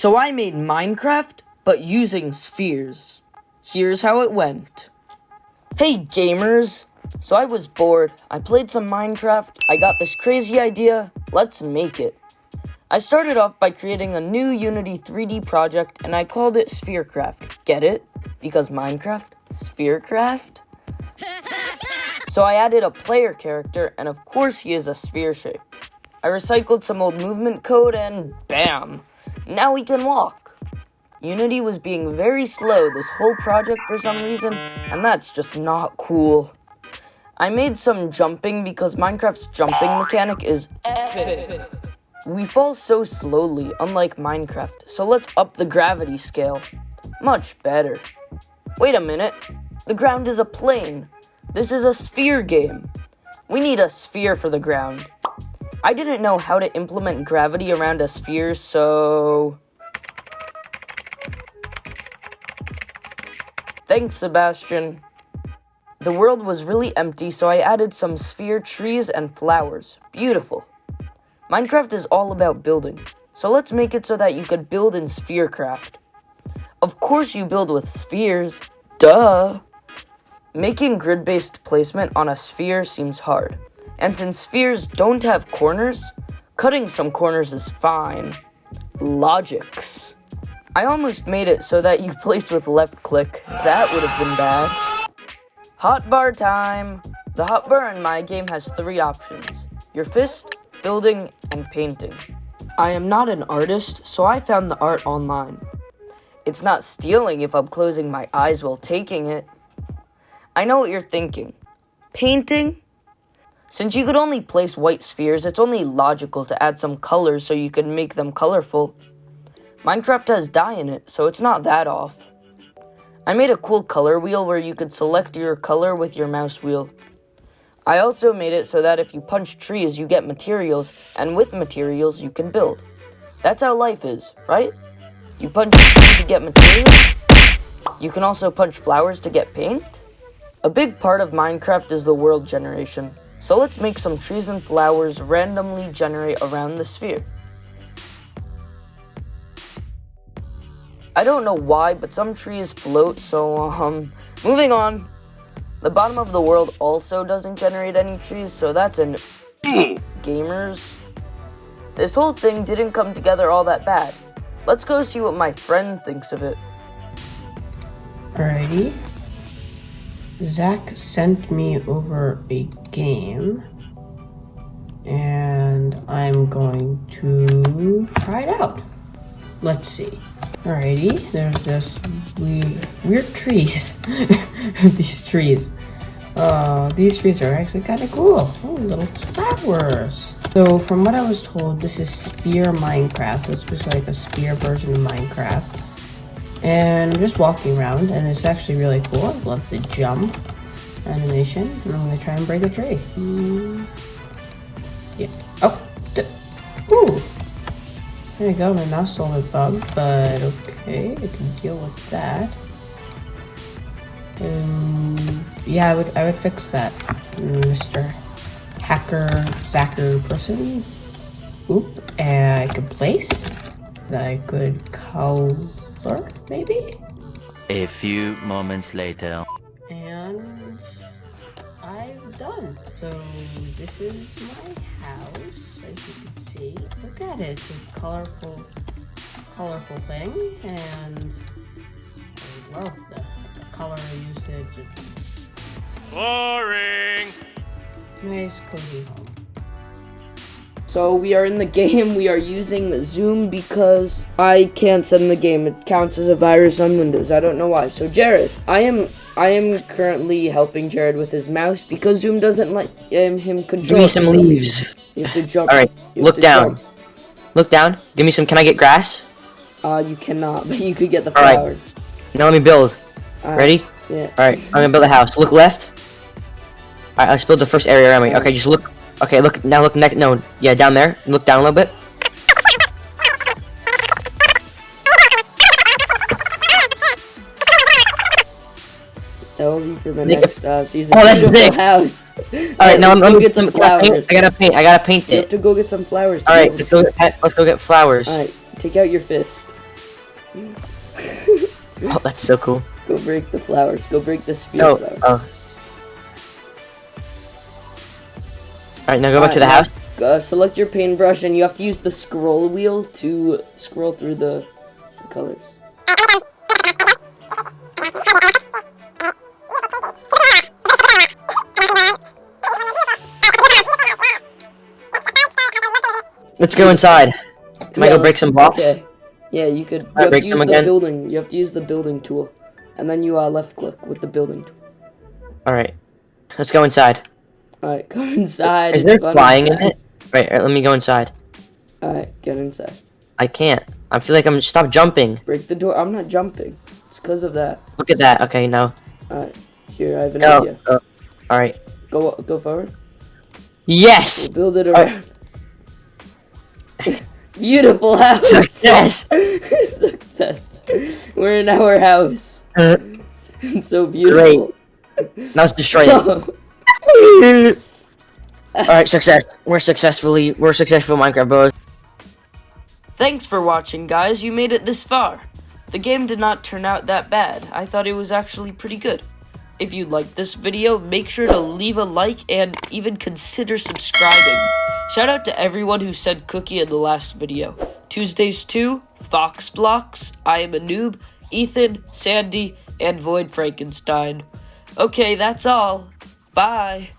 So I made Minecraft, but using spheres. Here's how it went. Hey gamers! So I was bored, I played some Minecraft, I got this crazy idea, let's make it. I started off by creating a new Unity 3D project and I called it Spherecraft. Get it? Because Minecraft? Spherecraft? So I added a player character and of course he is a sphere shape. I recycled some old movement code and bam! Now we can walk. Unity was being very slow this whole project for some reason, and that's just not cool. I made some jumping because Minecraft's jumping mechanic is epic. We fall so slowly, unlike Minecraft, so let's up the gravity scale. Much better. Wait a minute, the ground is a plane. This is a sphere game. We need a sphere for the ground. I didn't know how to implement gravity around a sphere, so... Thanks, Sebastian. The world was really empty, so I added some sphere trees and flowers. Beautiful. Minecraft is all about building, so let's make it so that you could build in Spherecraft. Of course you build with spheres. Duh! Making grid-based placement on a sphere seems hard. And since spheres don't have corners, cutting some corners is fine. Logics. I almost made it so that you place with left click. That would have been bad. Hotbar time! The hotbar in my game has 3 options. Your fist, building, and painting. I am not an artist, so I found the art online. It's not stealing if I'm closing my eyes while taking it. I know what you're thinking. Painting? Since you could only place white spheres, it's only logical to add some colors so you can make them colorful. Minecraft has dye in it, so it's not that off. I made a cool color wheel where you could select your color with your mouse wheel. I also made it so that if you punch trees, you get materials, and with materials, you can build. That's how life is, right? You punch a tree to get materials. You can also punch flowers to get paint. A big part of Minecraft is the world generation. So let's make some trees and flowers randomly generate around the sphere. I don't know why, but some trees float, so, moving on. The bottom of the world also doesn't generate any trees, so that's an gamers. This whole thing didn't come together all that bad. Let's go see what my friend thinks of it. Alrighty. Zach sent me over a game, and I'm going to try it out. Let's see. Alrighty, there's this weird trees. These trees. These trees are actually kind of cool. Oh, little flowers. So, from what I was told, this is Sphere Minecraft. So it's just like a sphere version of Minecraft. And I'm just walking around, and it's actually really cool. I love the jump animation. And I'm gonna try and break a tree. Yeah. Oh. Ooh. There you go. My mouse is a little bit bugged, but okay, I can deal with that. Yeah, I would fix that, Mr. Hacker Zacker person. Oop. And I could place. I could color. Maybe? A few moments later. And I'm done. So this is my house, as you can see. Look at it. It's a colorful thing, and I love the color usage. Boring! Nice cozy home. So we are in the game, we are using Zoom because I can't send the game. It counts as a virus on Windows. I don't know why. So Jared, I am currently helping Jared with his mouse because Zoom doesn't let him control. Give me some leaves. You have to jump. Alright, look down. Look down. Give me some, can I get grass? You cannot, but you could get the flowers. Alright, now let me build. Ready? Yeah. Alright, I'm gonna build a house. Look left. Alright, let's build the first area around me. Okay, just look. Okay, look, now look next, no, yeah, down there. Look down a little bit. That will be for the next season. Oh, that's sick. House. Alright, now I'm go gonna get some flowers. I gotta paint You have it. to go get some flowers. Alright, let's go get flowers. Alright, take out your fist. Oh, that's so cool. Go break the flowers. Go break the sphere Oh, flowers. oh. Alright, now go back to the house. Select your paintbrush, and you have to use the scroll wheel to scroll through the colors. Let's go inside. Can I go break some blocks? Okay. Yeah, you could. You Alright, have break to use them the again. building. You have to use the building tool, and then you left click with the building tool. Alright. Let's go inside. Alright, go inside. Is there It's fun flying in inside. it? Right, let me go inside. Alright, get inside. I can't. I feel like I'm stop jumping. Break the door. I'm not jumping. It's because of that. Look at that. Okay, no. Alright, here I have an Go. idea. Alright. Go forward. Yes! Build it around. Beautiful house. Success! Success. We're in our house. Uh, It's so beautiful. now let's destroy it. Alright, success. We're successful Minecraft bros. Thanks for watching, guys. You made it this far. The game did not turn out that bad. I thought it was actually pretty good. If you liked this video, make sure to leave a like and even consider subscribing. Shout out to everyone who said cookie in the last video. Tuesdays 2, Fox Blocks, I Am a Noob, Ethan, Sandy, and Void Frankenstein. Okay, that's all. Bye.